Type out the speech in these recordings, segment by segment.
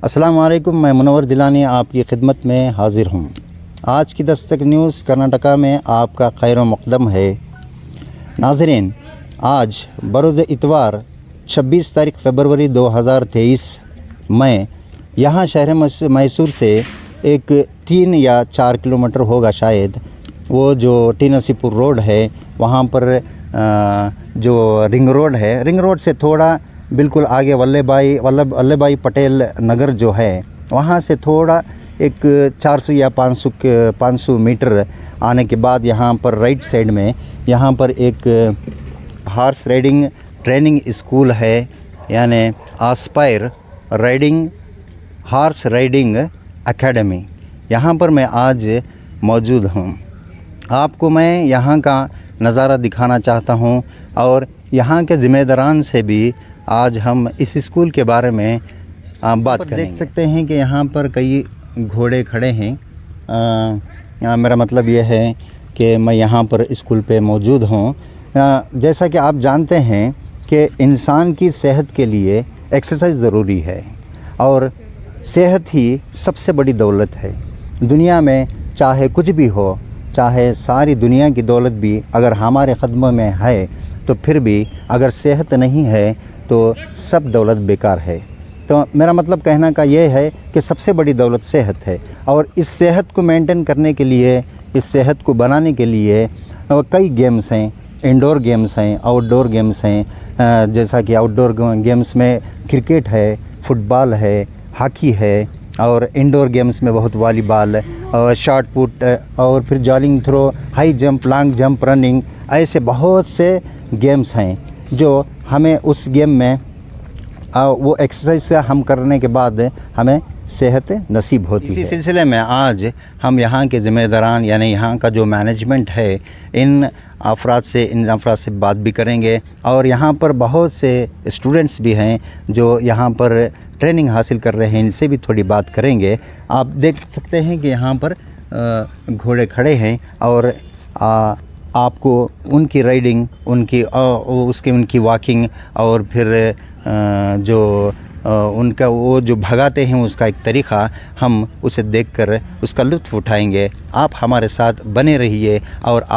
अस्सलाम वालेकुम, मैं मुनव्वर जिलानी आपकी खिदमत में हाज़िर हूँ। आज की दस्तक न्यूज़ कर्नाटका में आपका खैर मक़दम है। नाज़रीन, आज बरोज़ इतवार 26 तारीख फरवरी 2023 में यहाँ शहर मैसूर से एक 3 या 4 किलोमीटर होगा शायद, वो जो टी नसीपुर रोड है वहाँ पर जो रिंग रोड है, रिंग रोड से थोड़ा बिल्कुल आगे वल्लभ भाई पटेल नगर जो है वहाँ से थोड़ा एक 400 या 500 मीटर आने के बाद यहाँ पर राइट साइड में यहाँ पर एक हॉर्स राइडिंग ट्रेनिंग स्कूल है, यानी आस्पायर राइडिंग हॉर्स राइडिंग एकेडमी। यहाँ पर मैं आज मौजूद हूँ। आपको मैं यहाँ का नज़ारा दिखाना चाहता हूँ और यहाँ के ज़िम्मेदारान से भी आज हम इस स्कूल के बारे में बात करेंगे। देख सकते हैं कि यहाँ पर कई घोड़े खड़े हैं। मेरा मतलब यह है कि मैं यहाँ पर स्कूल पे मौजूद हूँ। जैसा कि आप जानते हैं कि इंसान की सेहत के लिए एक्सरसाइज ज़रूरी है और सेहत ही सबसे बड़ी दौलत है। दुनिया में चाहे कुछ भी हो, चाहे सारी दुनिया की दौलत भी अगर हमारे क़दमों में है तो फिर भी अगर सेहत नहीं है तो सब दौलत बेकार है। तो मेरा मतलब कहना का ये है कि सबसे बड़ी दौलत सेहत है और इस सेहत को मेंटेन करने के लिए, इस सेहत को बनाने के लिए कई गेम्स हैं। इंडोर गेम्स हैं, आउटडोर गेम्स हैं। जैसा कि आउटडोर गेम्स में क्रिकेट है, फुटबॉल है, हॉकी है और इंडोर गेम्स में बहुत वॉलीबॉल और शॉट पुट और फिर javelin throw, high jump, long jump, running, ऐसे बहुत से गेम्स हैं जो हमें उस गेम में वो एक्सरसाइज से हम करने के बाद हमें सेहत नसीब होती है। इसी सिलसिले में आज हम यहाँ के ज़िम्मेदारान यानी यहाँ का जो मैनेजमेंट है इन अफराद से बात भी करेंगे और यहाँ पर बहुत से स्टूडेंट्स भी हैं जो यहाँ पर ट्रेनिंग हासिल कर रहे हैं, इनसे भी थोड़ी बात करेंगे। आप देख सकते हैं कि यहाँ पर घोड़े खड़े हैं और आपको उनकी राइडिंग, उनकी वॉकिंग और फिर उनका वो जो भगाते हैं उसका एक तरीक़ा, हम उसे देखकर उसका लुत्फ़ उठाएंगे। आप हमारे साथ बने रहिए और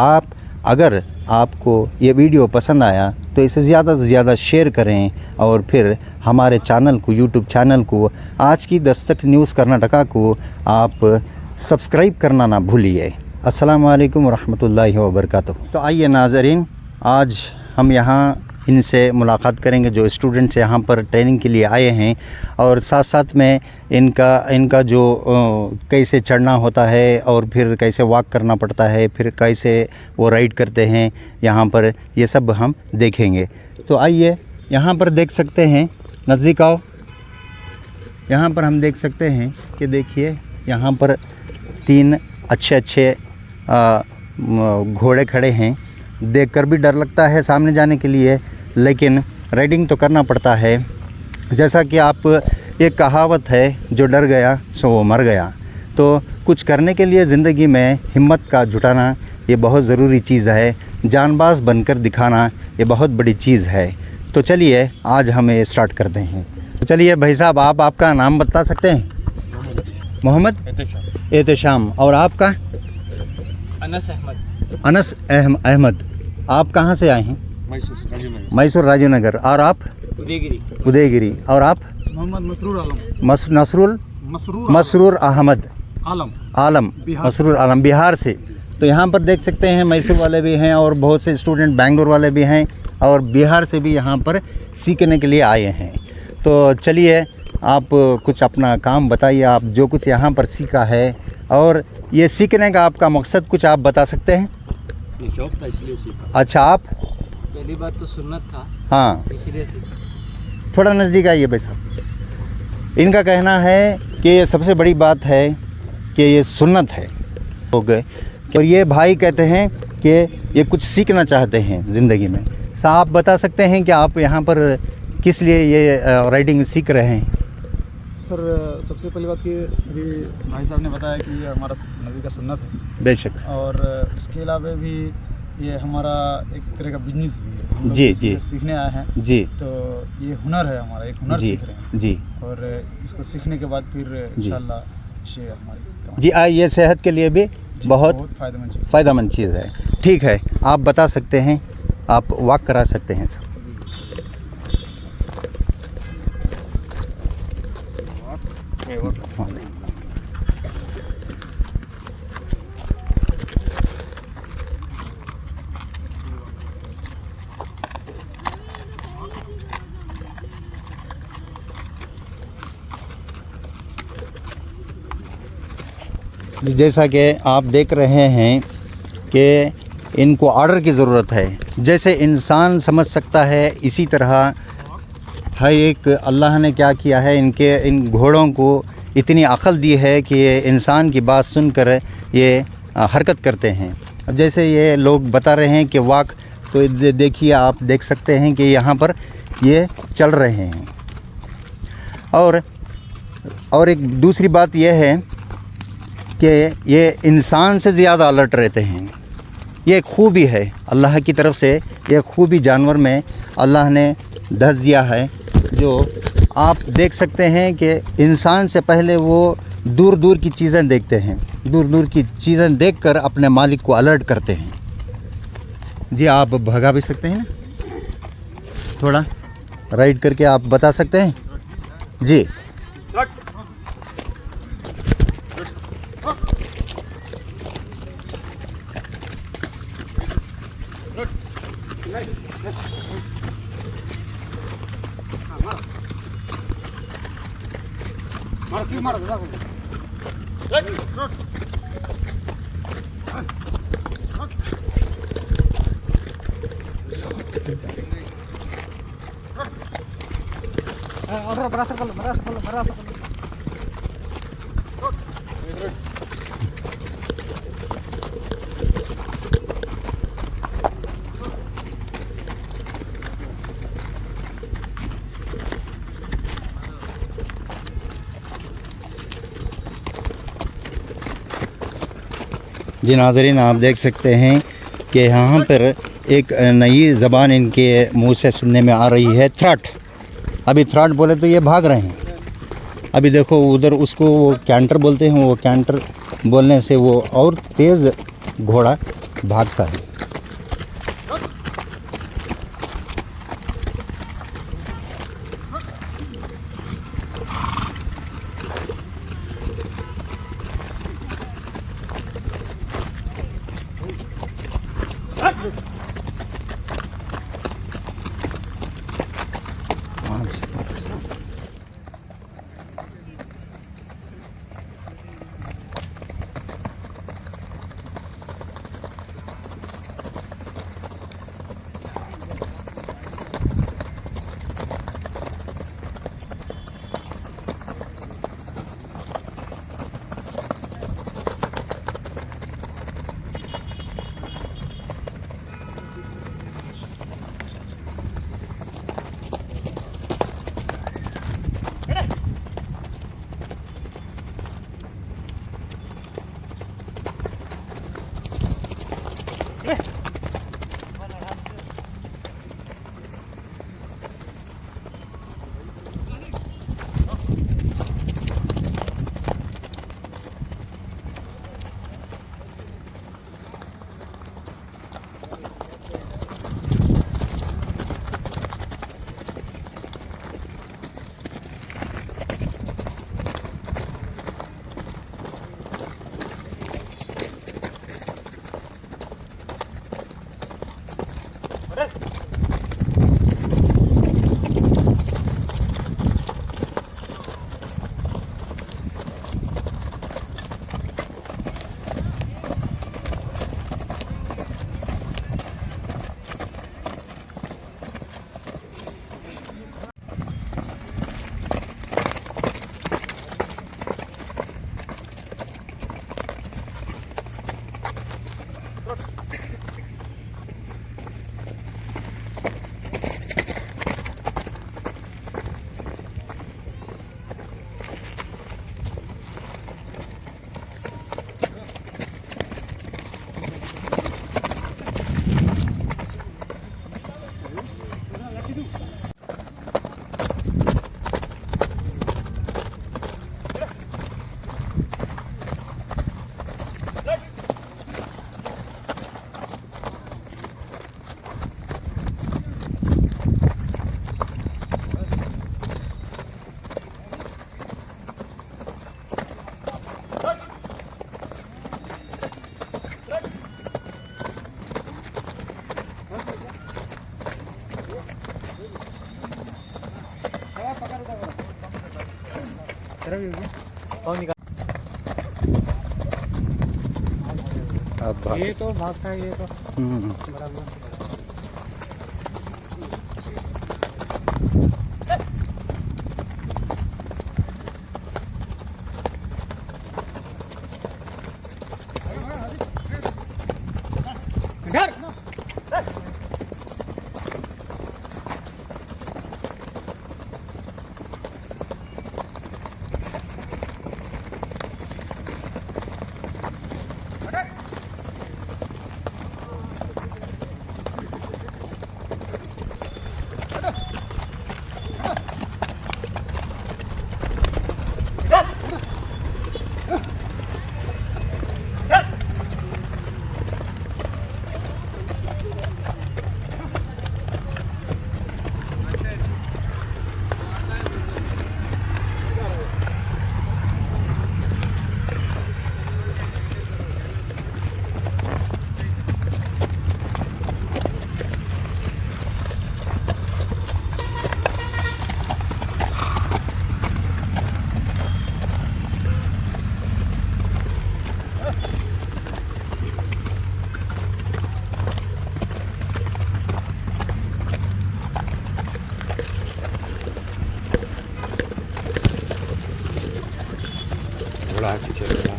अगर आपको ये वीडियो पसंद आया तो इसे ज़्यादा से ज़्यादा शेयर करें और फिर हमारे चैनल को, यूट्यूब चैनल को, आज की दस्तक न्यूज़ कर्नाटका को आप सब्सक्राइब करना ना भूलिए। अस्सलाम वालेकुम रहमतुल्लाहि व बरकातहू। तो आइए नाज़रीन, आज हम यहाँ इनसे मुलाकात करेंगे जो स्टूडेंट्स यहाँ पर ट्रेनिंग के लिए आए हैं और साथ साथ में इनका जो कैसे चढ़ना होता है और फिर कैसे वॉक करना पड़ता है, फिर कैसे वो राइड करते हैं यहाँ पर, ये सब हम देखेंगे। तो आइए, यहाँ पर देख सकते हैं, नज़दीक आओ। यहाँ पर हम देख सकते हैं कि देखिए यहाँ पर 3 अच्छे घोड़े खड़े हैं। देखकर भी डर लगता है सामने जाने के लिए, लेकिन राइडिंग तो करना पड़ता है। जैसा कि आप, एक कहावत है, जो डर गया सो वो मर गया। तो कुछ करने के लिए ज़िंदगी में हिम्मत का जुटाना ये बहुत ज़रूरी चीज़ है। जानबाज बनकर दिखाना ये बहुत बड़ी चीज़ है। तो चलिए आज हम ये स्टार्ट करते हैं। तो चलिए भाई साहब, आप आपका नाम बता सकते हैं? मोहम्मद एहतेशाम। और आपका? अनस अहमद। आप कहाँ से आए हैं? मैसूर राजनगर। और आप? उदयगिरी। और आप? मोहम्मद मसरूर अहमद आलम, मसरूर आलम, बिहार से। तो यहाँ पर देख सकते हैं मैसूर वाले भी हैं और बहुत से स्टूडेंट बेंगलोर वाले भी हैं और बिहार से भी यहाँ पर सीखने के लिए आए हैं। तो चलिए आप कुछ अपना काम बताइए, आप जो कुछ यहाँ पर सीखा है और ये सीखने का आपका मकसद कुछ आप बता सकते हैं? ये शौक था इसलिए सीखा। अच्छा, आप? पहली बात तो सुन्नत था, हाँ, इसलिए सीखा। थोड़ा नज़दीक आइए भाई साहब। इनका कहना है कि ये सबसे बड़ी बात है कि ये सुन्नत है हो गए। और ये भाई कहते हैं कि ये कुछ सीखना चाहते हैं ज़िंदगी में। आप बता सकते हैं कि आप यहाँ पर किस लिए ये राइडिंग सीख रहे हैं? सर, सबसे पहली बात कि अभी भाई साहब ने बताया कि ये हमारा नबी का सुन्नत है। बेशक। और इसके अलावा भी ये हमारा एक तरह का बिजनेस भी है। हम लोग जी, इसे जी। सीखने आए हैं, जी तो ये हुनर है हमारा, एक हुनर जी सीख रहे हैं। जी और इसको सीखने के बाद फिर इंशाल्लाह इसे हमारी जी। ये सेहत के लिए भी बहुत फ़ायदेमंद चीज़। फ़ायदेमंद चीज़ है। ठीक है, आप बता सकते हैं, आप वॉक करा सकते हैं सर। हाँ। जैसा कि आप देख रहे हैं कि इनको ऑर्डर की ज़रूरत है। जैसे इंसान समझ सकता है, इसी तरह है एक अल्लाह ने क्या किया है, इन घोड़ों को इतनी अक़ल दी है कि ये इंसान की बात सुनकर ये हरकत करते हैं। अब जैसे ये लोग बता रहे हैं कि वॉक, तो देखिए, आप देख सकते हैं कि यहाँ पर ये चल रहे हैं। और एक दूसरी बात यह है कि ये इंसान से ज़्यादा अलर्ट रहते हैं। ये एक खूबी है अल्लाह की तरफ से, ये खूबी जानवर में अल्लाह ने धस दिया है। जो आप देख सकते हैं कि इंसान से पहले वो दूर दूर की चीज़ें देखते हैं, दूर दूर की चीज़ें देखकर अपने मालिक को अलर्ट करते हैं। जी, आप भगा भी सकते हैं, थोड़ा राइड करके आप बता सकते हैं जी। जी नाज़रीन, आप देख सकते हैं कि यहाँ पर एक नई ज़बान इनके मुंह से सुनने में आ रही है, थ्रट। अभी थ्रट बोले तो ये भाग रहे हैं। अभी देखो उधर, उसको वो कैंटर बोलते हैं, वो कैंटर बोलने से वो और तेज़ घोड़ा भागता है। अब ये तो भागता है, ये तो बराबर। घोड़ा पीछे घोड़ा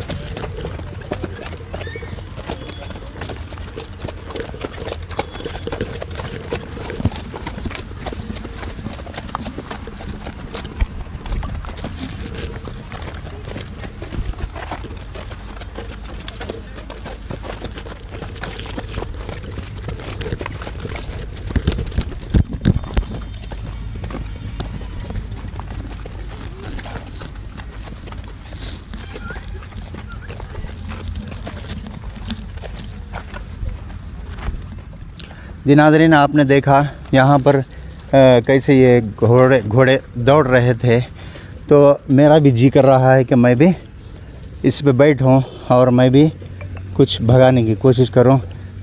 जी नाज़रीन, आपने देखा यहाँ पर कैसे ये घोड़े दौड़ रहे थे, तो मेरा भी जी कर रहा है कि मैं भी इस पे बैठूं और मैं भी कुछ भगाने की कोशिश करूं,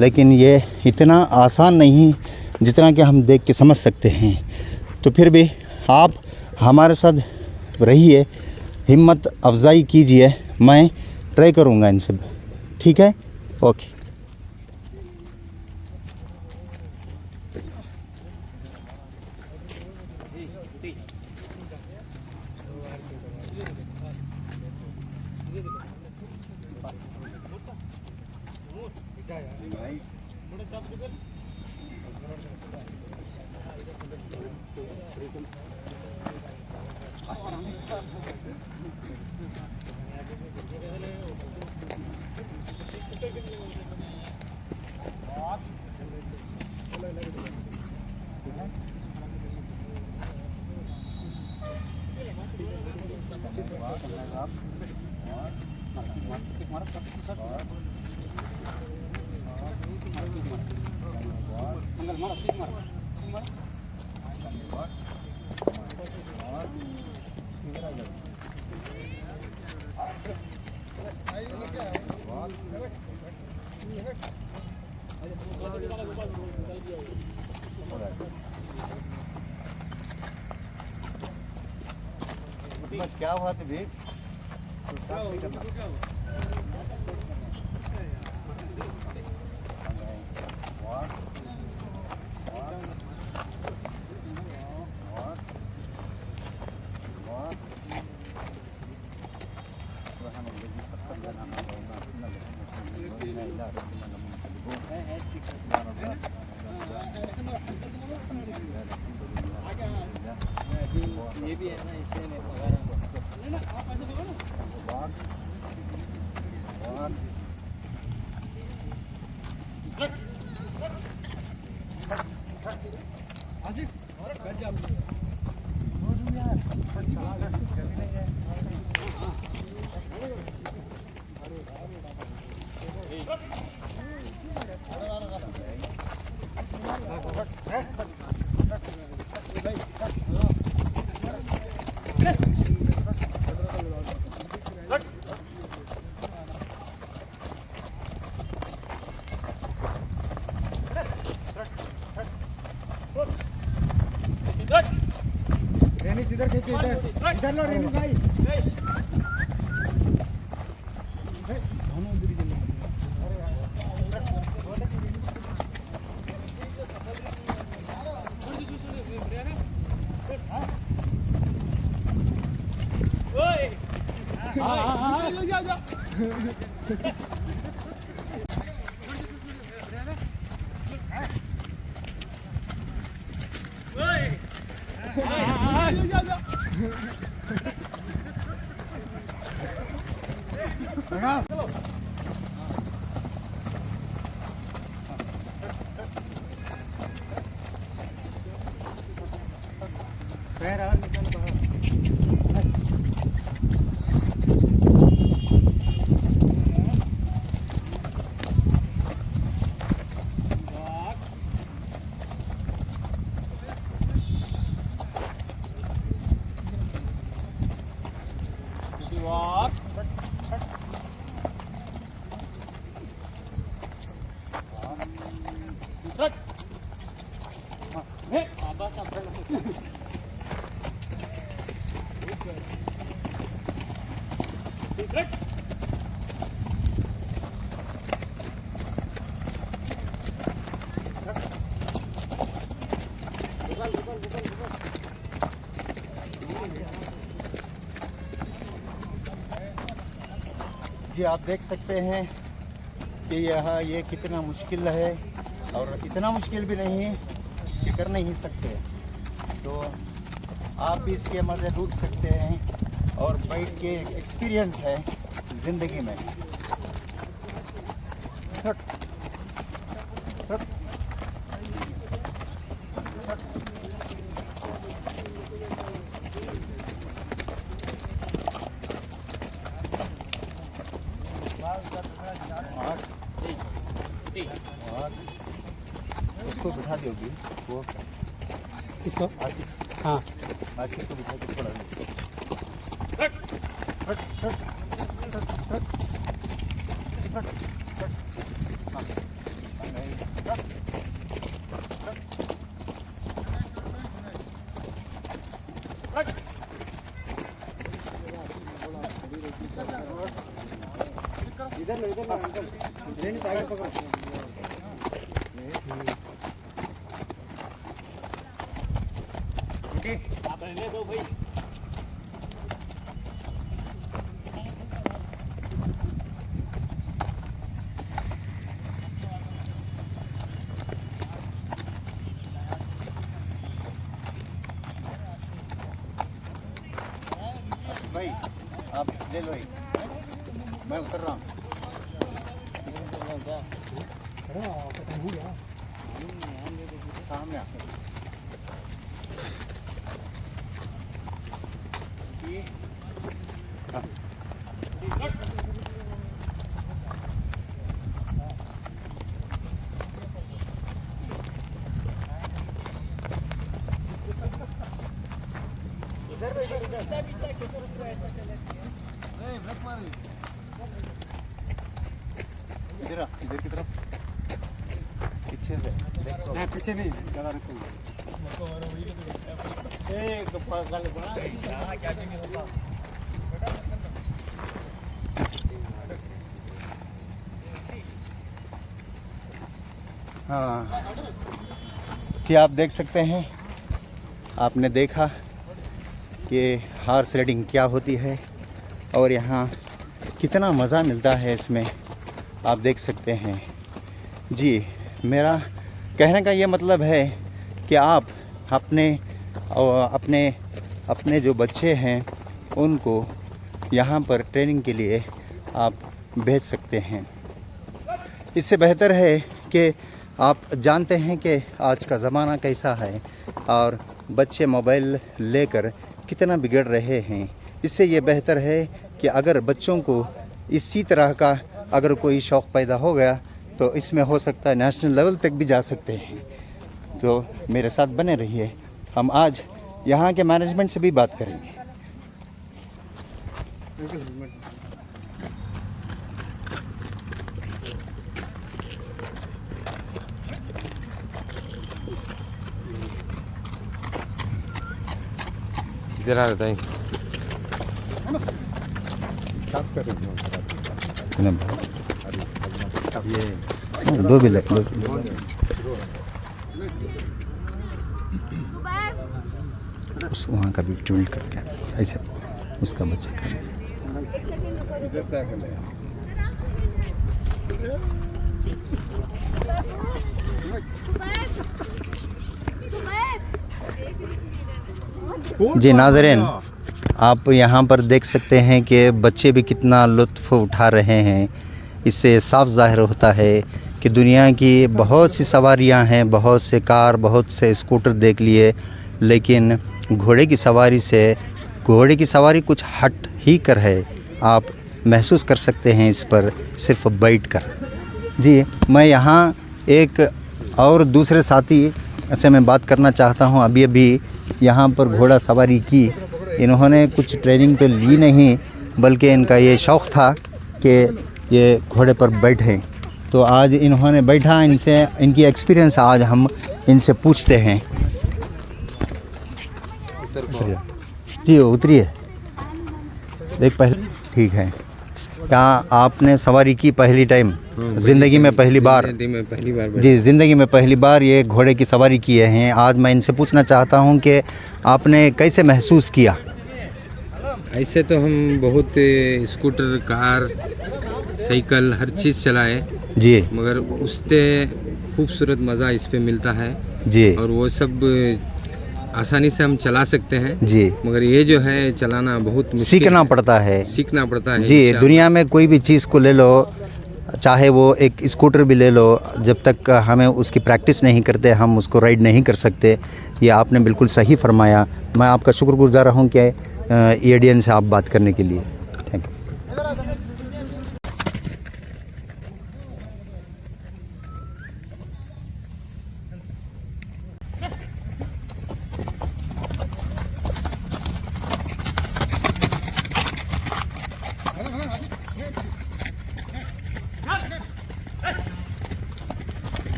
लेकिन ये इतना आसान नहीं जितना कि हम देख के समझ सकते हैं। तो फिर भी आप हमारे साथ रहिए, हिम्मत अफजाई कीजिए, मैं ट्राई करूँगा इन सब। ठीक है, ओके। क्या बात है भाई? ये भी है ना, इसलिए नहीं इधर खींचे इधर इधर लो रेमी भाई जी आप देख सकते हैं कि यहाँ ये कितना मुश्किल है और इतना मुश्किल भी नहीं है कि कर नहीं सकते। तो आप भी इसके मज़े लूट सकते हैं और बाइक के एक्सपीरियंस है ज़िंदगी में। उसको बिठा दोगी वो किसको? आसिफ, हाँ आसिफ को बिठा के थोड़ा इधर लो अंकल रेनी साइड पकड़ो आप रहने दो भाई। भाई आप ले लो, मैं उतर रहा हूँ। सामने इधर की तरफ पीछे से देखो। नहीं पीछे नहीं ज़्यादा रखूँगा। हाँ कि आप देख सकते हैं, आपने देखा कि हॉर्स राइडिंग क्या होती है और यहाँ कितना मज़ा मिलता है इसमें, आप देख सकते हैं। जी मेरा कहने का ये मतलब है कि आप अपने जो बच्चे हैं उनको यहाँ पर ट्रेनिंग के लिए आप भेज सकते हैं। इससे बेहतर है कि आप जानते हैं कि आज का ज़माना कैसा है और बच्चे मोबाइल लेकर कितना बिगड़ रहे हैं। इससे ये बेहतर है कि अगर बच्चों को इसी तरह का अगर कोई शौक़ पैदा हो गया तो इसमें हो सकता है नेशनल लेवल तक भी जा सकते हैं। तो मेरे साथ बने रहिए, हम आज यहाँ के मैनेजमेंट से भी बात करेंगे। इधर आ रहा है। दो भी लग उस वहाँ का भी ट्यूल्ड करके ऐसे उसका बच्चे का जी नाज़रीन, आप यहाँ पर देख सकते हैं कि बच्चे भी कितना लुत्फ़ उठा रहे हैं। इससे साफ ज़ाहिर होता है कि दुनिया की बहुत सी सवारियाँ हैं, बहुत से कार, बहुत से स्कूटर देख लिए, लेकिन घोड़े की सवारी कुछ हट ही कर है। आप महसूस कर सकते हैं इस पर सिर्फ बैठ कर। जी, मैं यहाँ एक और दूसरे साथी से मैं बात करना चाहता हूँ। अभी यहाँ पर घोड़ा सवारी की, इन्होंने कुछ ट्रेनिंग तो ली नहीं, बल्कि इनका ये शौक़ था कि ये घोड़े पर बैठें। तो आज इन्होंने बैठा, इनसे इनकी एक्सपीरियंस आज हम इनसे पूछते हैं। जी उतरिए, देख पहले ठीक है। क्या आपने सवारी की पहली टाइम ज़िंदगी में पहली बार? जी, ज़िंदगी में पहली बार ये घोड़े की सवारी किए हैं। आज मैं इनसे पूछना चाहता हूँ कि आपने कैसे महसूस किया? ऐसे तो हम बहुत स्कूटर, कार, साइकिल हर चीज़ चलाए जी, मगर उससे खूबसूरत मज़ा इस पे मिलता है जी, और वो सब आसानी से हम चला सकते हैं जी। मगर ये जो है चलाना बहुत मुश्किल सीखना है। पड़ता है। सीखना पड़ता है जी, दुनिया में कोई भी चीज़ को ले लो, चाहे वो एक स्कूटर भी ले लो, जब तक हमें उसकी प्रैक्टिस नहीं करते हम उसको राइड नहीं कर सकते। ये आपने बिल्कुल सही फरमाया। मैं आपका शुक्रगुजार हूँ कि एडीएन से आप बात करने के लिए। Thank you.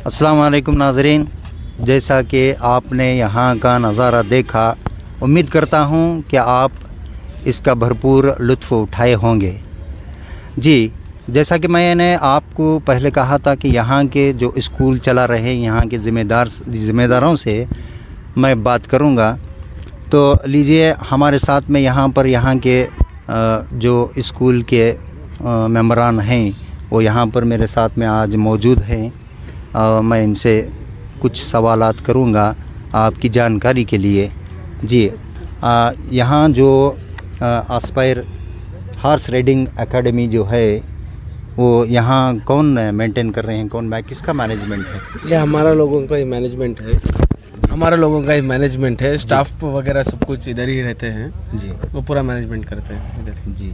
अस्सलाम वालेकुम नाज़रीन, जैसा कि आपने यहाँ का नज़ारा देखा, उम्मीद करता हूँ कि आप इसका भरपूर लुत्फ़ उठाए होंगे। जी, जैसा कि मैंने आपको पहले कहा था कि यहाँ के जो स्कूल चला रहे हैं, यहाँ के ज़िम्मेदारों से मैं बात करूँगा। तो लीजिए हमारे साथ में यहाँ के जो स्कूल के मेंबरान हैं वो यहाँ पर मेरे साथ में आज मौजूद हैं। मैं इनसे कुछ सवालात करूँगा आपकी जानकारी के लिए। जी, यहाँ जो एस्पायर हॉर्स राइडिंग एकेडमी जो है वो यहाँ कौन मेंटेन कर रहे हैं, किसका मैनेजमेंट है? ये हमारा लोगों का ही मैनेजमेंट है। स्टाफ वगैरह सब कुछ इधर ही रहते हैं जी, वो पूरा मैनेजमेंट करते हैं इधर। जी।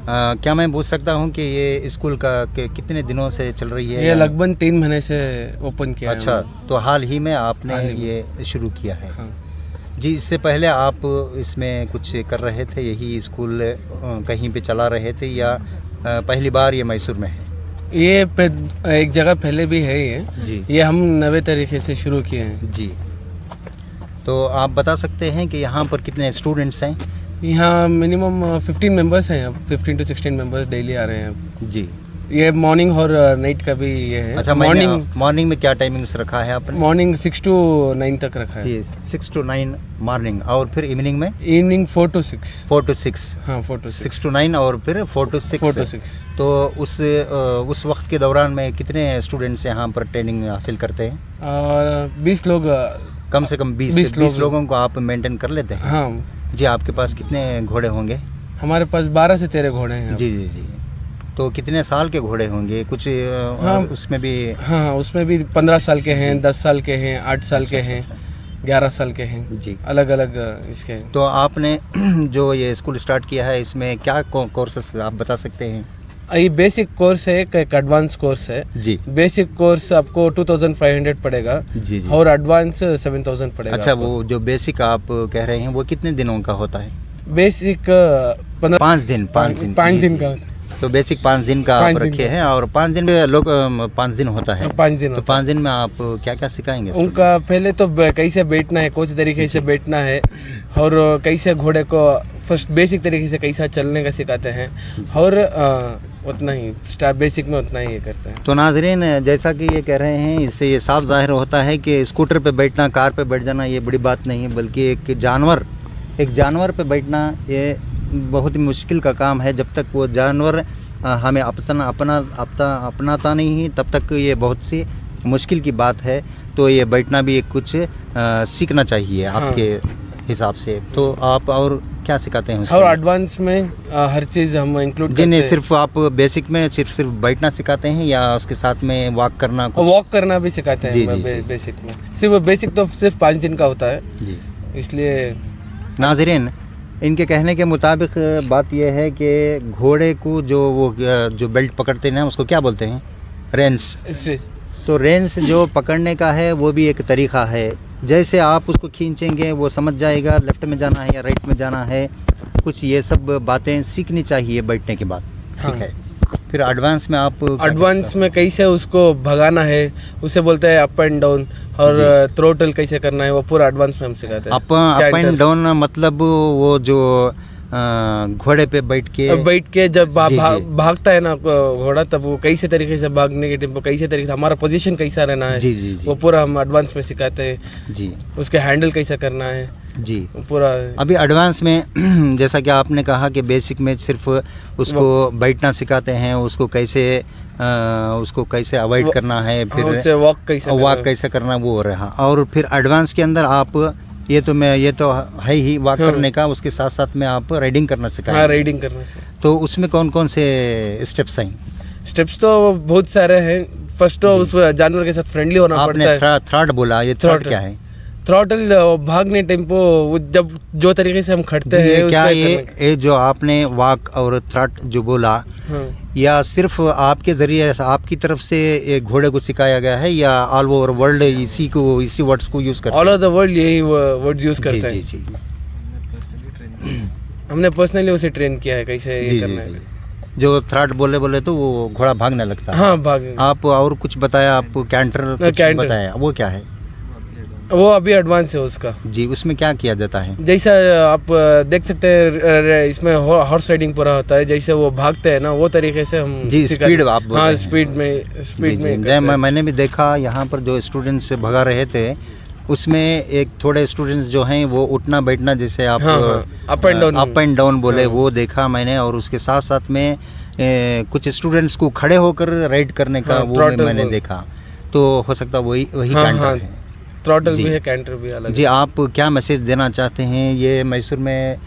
क्या मैं पूछ सकता हूँ कि ये स्कूल कितने दिनों से चल रही है? ये लगभग 3 महीने से ओपन किया अच्छा, है। तो हाल ही में आपने ये शुरू किया है? हाँ। जी, इससे पहले आप इसमें कुछ कर रहे थे, यही स्कूल कहीं पे चला रहे थे या पहली बार ये मैसूर में है? ये एक जगह पहले भी है ये जी, ये हम नए तरीके से शुरू किए हैं। जी। तो आप बता सकते हैं कि यहाँ पर कितने स्टूडेंट्स हैं? यहाँ मिनिमम 15 मेंबर्स हैं, अब 15 to 16 मेंबर्स डेली आ रहे हैं। जी। ये मॉर्निंग और नाइट का भी ये है। अच्छा, मॉर्निंग में क्या टाइमिंग्स रखा है आपने? मॉर्निंग 6 to 9 तक रखा है। जी, 6 to 9 मॉर्निंग, और फिर इवनिंग में? Evening 4 to 6। 4 to 6। हाँ, 4 to 6। 6 to 9 और फिर 4 to 6। 4 to 6। तो उस वक्त के दौरान में कितने स्टूडेंट्स यहाँ पर ट्रेनिंग हासिल करते हैं? और 20 लोग, कम से कम 20 लोगों को आप मेंटेन कर लेते हैं? हाँ। जी, आपके पास कितने घोड़े होंगे? हमारे पास 12 से 13 घोड़े हैं। जी जी जी। तो कितने साल के घोड़े होंगे कुछ? हाँ, उसमें भी? हाँ, उसमें भी 15 साल के हैं, 10 साल के हैं, 8 साल के हैं। 11 साल के हैं, जी। अलग अलग इसके। तो आपने जो ये स्कूल स्टार्ट किया है इसमें क्या कोर्सेस आप बता सकते हैं? ये बेसिक कोर्स है, एक एडवांस कोर्स है। जी बेसिक कोर्स आपको 2500 पड़ेगा जी जी। और एडवांस 7000 पड़ेगा। अच्छा, आपको। वो जो बेसिक आप कह रहे हैं वो कितने दिनों का होता है? बेसिक 15 5 दिन। 5 दिन 5 जी, दिन जी। का। तो बेसिक 5 दिन का आप 5 दिन रखे का। हैं और 5 दिन में लोग 5 दिन होता है। 5 दिन तो होता 5 दिन में आप क्या क्या सिखाएंगे? उनका पहले तो कैसे बैठना है, कौन से तरीके से बैठना है और कैसे घोड़े को फर्स्ट बेसिक तरीके से कैसा चलने का सिखाते हैं और उतना ही स्टार्ट बेसिक में उतना ही ये करते हैं। तो नाजरीन, जैसा कि ये कह रहे हैं, इससे ये साफ जाहिर होता है कि स्कूटर पे बैठना, कार पे बैठ जाना ये बड़ी बात नहीं है, बल्कि एक जानवर पे बैठना ये बहुत ही मुश्किल का काम है। जब तक वो जानवर हमें अपनाता नहीं, तब तक ये बहुत सी मुश्किल की बात है। तो ये बैठना भी कुछ सीखना चाहिए आपके हिसाब से। तो आप और क्या सिखाते हैं उसके और लिए? एडवांस में हर चीज़ हम इंक्लूड जी करते नहीं, हैं। सिर्फ आप बेसिक में सिर्फ बैठना सिखाते हैं या उसके साथ में वॉक करना और कुछ? वॉक करना भी सिखाते जी, हैं जी, जी। बेसिक में। सिर्फ बेसिक तो सिर्फ 5 दिन का होता है, जी। इसलिए नाजरीन, इनके कहने के मुताबिक बात यह है कि घोड़े को जो बेल्ट पकड़ते हैं ना, उसको क्या बोलते हैं? रेंस। तो रेंस जो पकड़ने का है वो भी एक तरीक़ा है। जैसे आप उसको खींचेंगे वो समझ जाएगा लेफ़्ट में जाना है या राइट में जाना है। कुछ ये सब बातें सीखनी चाहिए बैठने के बाद। हाँ। ठीक है। फिर एडवांस में आप एडवांस में कैसे उसको भगाना है, उसे बोलते हैं अप एंड डाउन, और थ्रोटल कैसे करना है वो पूरा एडवांस में हम सिखाते हैं। अप एंड डाउन मतलब वो जो घोड़े पे बैठ के जब जी, जी। भागता है ना घोड़ा, तब वो कैसे तरीके से भागने के टेम्पो, कैसे तरीके से हमारा पोजीशन कैसा रहना है, जी जी जी वो पूरा हम एडवांस में सिखाते हैं। जी उसके हैंडल कैसा करना है जी। पूरा। अभी एडवांस में जैसा कि आपने कहा कि बेसिक में सिर्फ उसको बैठना सिखाते हैं, उसको कैसे अवॉइड करना है, फिर उससे वॉक कैसे करना वो रहा। और फिर एडवांस के अंदर आप ये तो है ही वॉक करने का, उसके साथ साथ में आप राइडिंग करना सिखाएंगे। हाँ, राइडिंग करना से। तो उसमें कौन कौन से स्टेप्स हैं? स्टेप्स तो बहुत सारे हैं। फर्स्ट तो उस जानवर के साथ फ्रेंडली होना पड़ता है। आपने थ्रॉट बोला, ये थ्रॉट क्या है? थ्रॉटल भागने टेम्पो जब जो तरीके से हम खड़ते हैं क्या ये जो आपने वॉक और थ्रॉट जो बोला, या सिर्फ आपके ज़रिए आपकी तरफ से एक घोड़े को सिखाया गया है या ऑल ओवर वर्ल्ड इसी वर्ड्स को यूज़ करते हैं? ऑल ओवर द वर्ल्ड यही वर्ड्स यूज़ करते हैं। जी जी जी। हमने पर्सनली उसे ट्रेन किया है कैसे ये करना है। जो थ्रॉट बोले तो वो घोड़ा भागने लगता है। हाँ, भाग। आप और कुछ बताया, आपको कैंटर बताया, वो क्या है? वो अभी एडवांस है उसका। जी, उसमें क्या किया जाता है? जैसा आप देख सकते हैं इसमें हॉर्स राइडिंग पूरा होता है, जैसे वो भागते हैं ना वो तरीके से हम जी स्पीड आप बोल रहे हैं। स्पीड में मैंने भी देखा यहाँ पर जो स्टूडेंट्स भगा रहे थे उसमें एक थोड़े स्टूडेंट्स जो हैं वो उठना बैठना जैसे आप अप एंड डाउन बोले वो देखा मैंने। और उसके साथ साथ में कुछ स्टूडेंट्स को खड़े होकर राइड करने का वो मैंने देखा। तो हो सकता वही कैंटर है। थ्रॉटल भी है, कैंटर भी अलग। जी, आप क्या मैसेज देना चाहते हैं? ये मैसूर में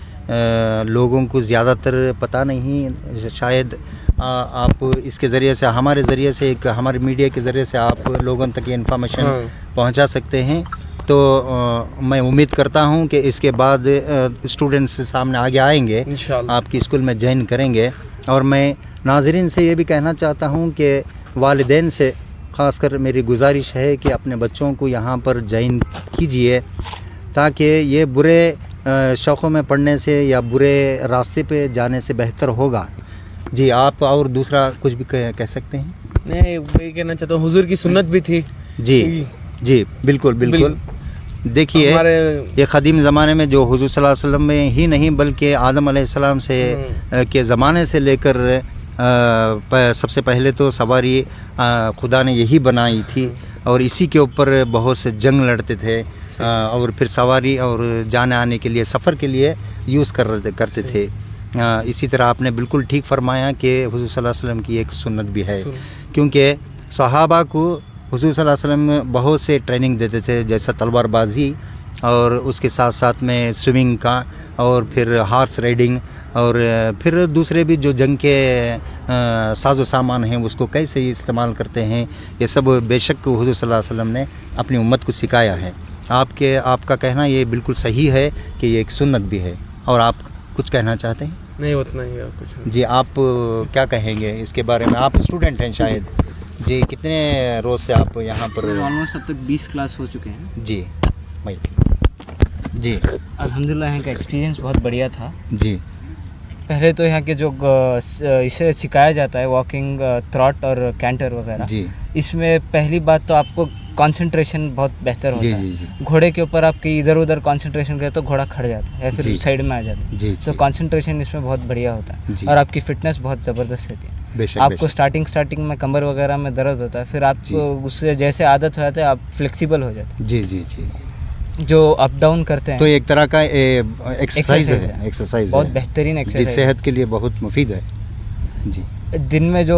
लोगों को ज़्यादातर पता नहीं, शायद आप इसके ज़रिए से हमारे ज़रिए से हमारे मीडिया के ज़रिए से आप लोगों तक ये इन्फॉर्मेशन पहुंचा सकते हैं। तो मैं उम्मीद करता हूं कि इसके बाद स्टूडेंट्स सामने आगे आएंगे, आपकी स्कूल में ज्वाइन करेंगे। और मैं नाज़रीन से ये भी कहना चाहता हूं कि वालिदैन से ख़ासकर मेरी गुजारिश है कि अपने बच्चों को यहाँ पर ज्वाइन कीजिए, ताकि ये बुरे शौक़ों में पढ़ने से या बुरे रास्ते पे जाने से बेहतर होगा। जी, आप और दूसरा कुछ भी कह सकते हैं? नहीं, वही कहना चाहता हूँ, हुजूर की सुन्नत भी थी। जी बिल्कुल। देखिए, ये क़दीम ज़माने में जो हुजूर सल्लल्लाहु अलैहि वसल्लम में ही नहीं बल्कि आदम अलैहिस्सलाम से के ज़माने से लेकर सबसे पहले तो सवारी खुदा ने यही बनाई थी और इसी के ऊपर बहुत से जंग लड़ते थे और फिर सवारी और जाने आने के लिए, सफ़र के लिए यूज़ करते थे। इसी तरह आपने बिल्कुल ठीक फरमाया कि हुजूर सल्लल्लाहु अलैहि वसल्लम की एक सुन्नत भी है, क्योंकि सहाबा को हुजूर सल्लल्लाहु अलैहि वसल्लम बहुत से ट्रेनिंग देते थे, जैसा तलवारबाजी और उसके साथ साथ में स्विमिंग का और फिर हॉर्स राइडिंग और फिर दूसरे भी जो जंग के साजो सामान हैं उसको कैसे इस्तेमाल करते हैं, ये सब बेशक हुजूर सल्लल्लाहु अलैहि वसल्लम ने अपनी उम्मत को सिखाया है। आपका कहना ये बिल्कुल सही है कि ये एक सुन्नत भी है, और आप कुछ कहना चाहते हैं? नहीं उतना ही और कुछ नहीं। जी, आप क्या कहेंगे इसके बारे में? आप स्टूडेंट हैं शायद। जी, कितने रोज़ से आप यहाँ पर? ऑलमोस्ट अब तक 20 क्लास हो चुके हैं। जी जी अल्हम्दुलिल्लाह यहाँ का एक्सपीरियंस बहुत बढ़िया था। जी पहले तो यहाँ के जो इसे सिखाया जाता है वॉकिंग, ट्रॉट और कैंटर वगैरह, जी इसमें पहली बात तो आपको कंसंट्रेशन बहुत बेहतर होता जी है। जी जी घोड़े के ऊपर आपकी इधर उधर कंसंट्रेशन करे तो घोड़ा खड़ जाता है या फिर जी। साइड में आ जाता है। जी तो जी कंसंट्रेशन इसमें बहुत बढ़िया होता जी। है और आपकी फिटनेस बहुत ज़बरदस्त रहती है। बेशक आपको बेशक। स्टार्टिंग में कमर वगैरह में दर्द होता है, फिर जी। आपको उससे जैसे आदत हो जाता है आप फ्लेक्सिबल हो जाते जी जी जी हैं। जो अप डाउन करते हैं तो एक तरह का एक्सरसाइज है, एक्सरसाइज बहुत है बेहतरीन जी, एक्सरसाइज। सेहत के लिए बहुत मुफीद है। जी दिन में जो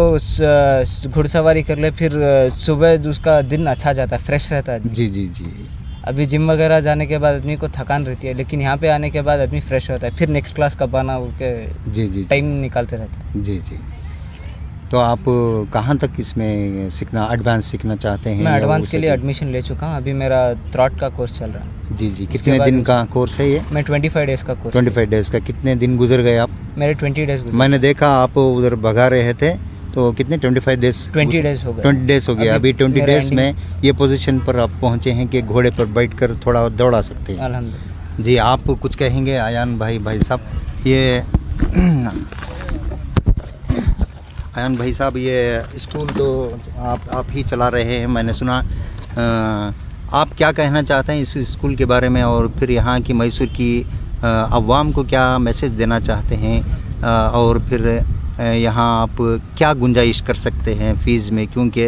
घुड़सवारी कर ले फिर सुबह उसका दिन अच्छा जाता है, फ्रेश रहता है आदमी। जी जी जी अभी जिम वगैरह जाने के बाद आदमी को थकान रहती है, लेकिन यहाँ पे आने के बाद आदमी फ्रेश होता है, फिर नेक्स्ट क्लास कब आना के जी जी टाइम निकालते रहते हैं। जी जी। तो आप कहाँ तक इसमें सीखना, एडवांस सीखना चाहते हैं? मैं या एडवांस वो के लिए सेकंड? एडमिशन ले चुका हूँ। अभी मेरा थ्रॉट का कोर्स चल रहा है। जी जी। उसके कितने बाद दिन का कोर्स है ये? मैं 25 डेज़ का कोर्स। 25 डेज़ का। कितने दिन गुजर गए आप? मेरे 20 डेज़ गुजरे। मैंने देखा आप उधर भगा रहे थे, तो कितने 25 डेज? 20 डेज़ हो गए। 20 डेज़ हो गए। अभी 20 मेरा डेज़ ending- में ये पोजीशन पर आप पहुँचे हैं कि घोड़े पर बैठकर थोड़ा दौड़ा सकते हैं। अल्हम्दुलिल्लाह। जी, आप कुछ कहेंगे आयान भाई साहब? ये आयान भाई साहब, ये स्कूल तो आप ही चला रहे हैं, मैंने सुना। आप क्या कहना चाहते हैं इस स्कूल के बारे में, और फिर यहाँ की मैसूर की अवाम को क्या मैसेज देना चाहते हैं, और फिर यहाँ आप क्या गुंजाइश कर सकते हैं फ़ीस में? क्योंकि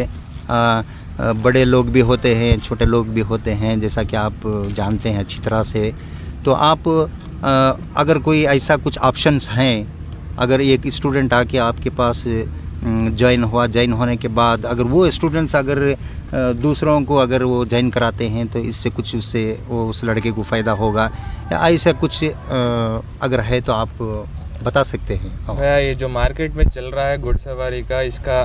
बड़े लोग भी होते हैं, छोटे लोग भी होते हैं, जैसा कि आप जानते हैं अच्छी तरह से। तो आप अगर कोई ऐसा कुछ ऑप्शंस हैं, अगर एक स्टूडेंट आके आपके पास ज्वाइन होने के बाद अगर वो स्टूडेंट्स अगर दूसरों को अगर वो ज्वाइन कराते हैं तो इससे कुछ उससे वो उस लड़के को फ़ायदा होगा, या ऐसा कुछ अगर है तो आप बता सकते हैं? भैया ये जो मार्केट में चल रहा है घुड़सवारी का, इसका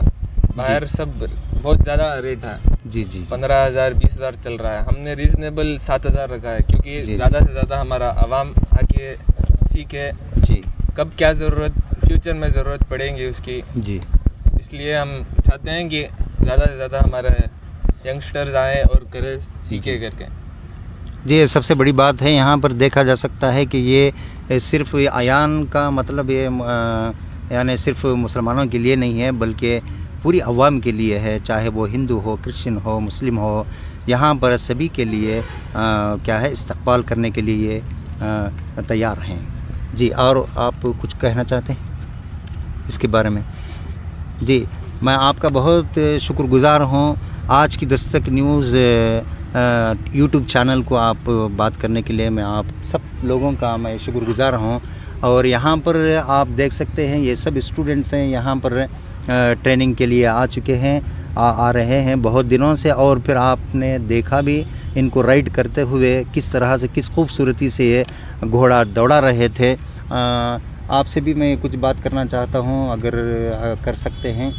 बाहर सब बहुत ज़्यादा रेट है। जी जी 15,000 20,000 चल रहा है। हमने रीजनेबल 7,000 रखा है, क्योंकि जी। ज़्यादा से ज़्यादा हमारा आवाम आके सीखे जी कब क्या ज़रूरत फ्यूचर में ज़रूरत पड़ेगी उसकी। जी इसलिए हम चाहते हैं कि ज़्यादा से ज़्यादा हमारे यंगस्टर्स आए और करें, सीखे करके। जी, सबसे बड़ी बात है यहाँ पर देखा जा सकता है कि ये सिर्फ आयान का मतलब ये यानी सिर्फ मुसलमानों के लिए नहीं है, बल्कि पूरी अवाम के लिए है, चाहे वो हिंदू हो, क्रिश्चियन हो, मुस्लिम हो। यहाँ पर सभी के लिए क्या है, इस्तकबाल करने के लिए तैयार हैं। जी, और आप कुछ कहना चाहते हैं इसके बारे में? जी, मैं आपका बहुत शुक्रगुज़ार हूँ। आज की दस्तक न्यूज़ यूट्यूब चैनल को आप बात करने के लिए मैं आप सब लोगों का मैं शुक्रगुज़ार हूँ। और यहाँ पर आप देख सकते हैं ये सब स्टूडेंट्स हैं, यहाँ पर ट्रेनिंग के लिए आ चुके हैं, आ रहे हैं बहुत दिनों से। और फिर आपने देखा भी इनको राइड करते हुए किस तरह से, किस खूबसूरती से ये घोड़ा दौड़ा रहे थे। आपसे भी मैं कुछ बात करना चाहता हूँ, अगर कर सकते हैं?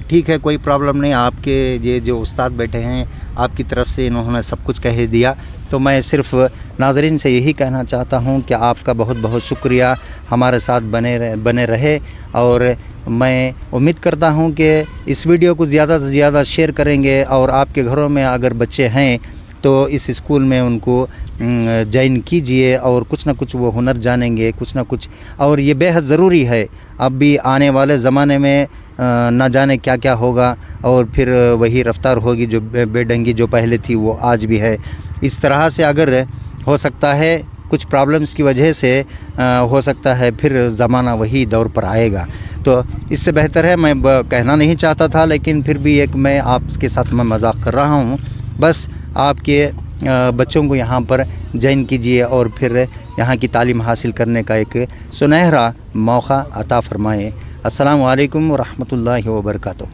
ठीक है, कोई प्रॉब्लम नहीं। आपके ये जो उस्ताद बैठे हैं, आपकी तरफ से इन्होंने सब कुछ कह दिया। तो मैं सिर्फ नाज़रीन से यही कहना चाहता हूँ कि आपका बहुत बहुत शुक्रिया, हमारे साथ बने रहे। और मैं उम्मीद करता हूँ कि इस वीडियो को ज़्यादा से ज़्यादा शेयर करेंगे, और आपके घरों में अगर बच्चे हैं तो इस स्कूल में उनको ज्वाइन कीजिए, और कुछ ना कुछ वो हुनर जानेंगे, कुछ ना कुछ। और ये बेहद ज़रूरी है, अब भी आने वाले ज़माने में ना जाने क्या क्या होगा, और फिर वही रफ्तार होगी जो बेढंगी जो पहले थी वो आज भी है। इस तरह से अगर हो सकता है कुछ प्रॉब्लम्स की वजह से हो सकता है फिर ज़माना वही दौर पर आएगा। तो इससे बेहतर है, मैं कहना नहीं चाहता था, लेकिन फिर भी एक मैं आपके साथ मैं मजाक कर रहा हूँ। बस आपके बच्चों को यहाँ पर ज्वाइन कीजिए, और फिर यहाँ की तालीम हासिल करने का एक सुनहरा मौका अता फ़रमाएँ। अस्सलामु अलैकुम व रहमतुल्लाहि व बरकातुहू।